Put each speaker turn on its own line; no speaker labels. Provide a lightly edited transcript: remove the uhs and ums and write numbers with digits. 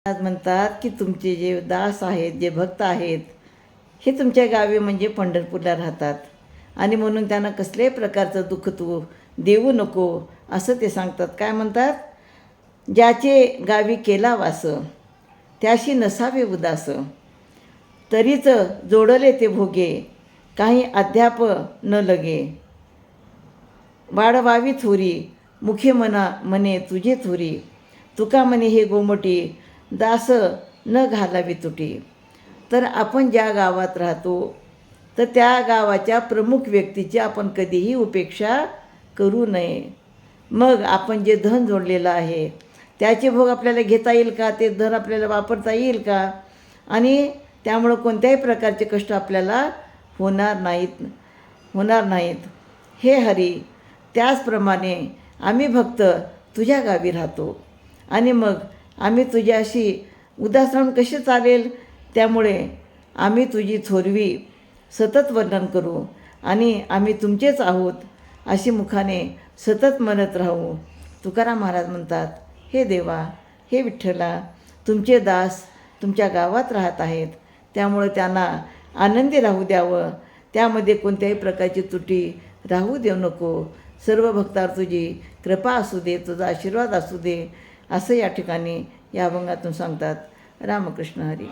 आज म्हणतात की तुमचे जे दास आहेत, जे भक्त आहेत, हे तुमच्या गावी म्हणजे पंढरपूरला राहतात आणि म्हणून त्यांना कसल्याही प्रकारचं दुःख तू देऊ नको असं ते सांगतात. काय म्हणतात? ज्याचे गावी केला वास, त्याशी नसावे उदास, तरीच जोडले ते भोगे, काही अद्याप न लगे. वाढवावी थोरी, मुखे म्हणे तुझे थोरी, तुका म्हणे हे गोमटी, दास न घालावी तुटी. तर आपण ज्या गावात राहतो तर त्या गावाच्या प्रमुख व्यक्तीची आपण कधीही उपेक्षा करू नये. मग आपण जे धन जोडलेलं आहे त्याचे भोग आपल्याला घेता येईल का? ते धन आपल्याला वापरता येईल का? आणि त्यामुळं कोणत्याही प्रकारचे कष्ट आपल्याला होणार नाहीत. हे हरी, त्याचप्रमाणे आम्ही भक्त तुझ्या गावी राहतो आणि मग आम्ही तुझ्याशी उदास राहून कसे चालेल? त्यामुळे आम्ही तुझी थोरवी सतत वर्णन करू आणि आम्ही तुमचेच आहोत अशी मुखाने सतत म्हणत राहू. तुकाराम महाराज म्हणतात, हे देवा, हे विठ्ठला, तुमचे दास तुमच्या गावात राहत आहेत, त्यामुळे त्यांना आनंदी राहू द्यावं, त्यामध्ये कोणत्याही प्रकारची त्रुटी राहू देऊ नको. सर्व भक्तांवर तुझी कृपा असू दे, तुझा आशीर्वाद असू दे, असं या ठिकाणी या अभंगातून सांगतात. रामकृष्ण हरी.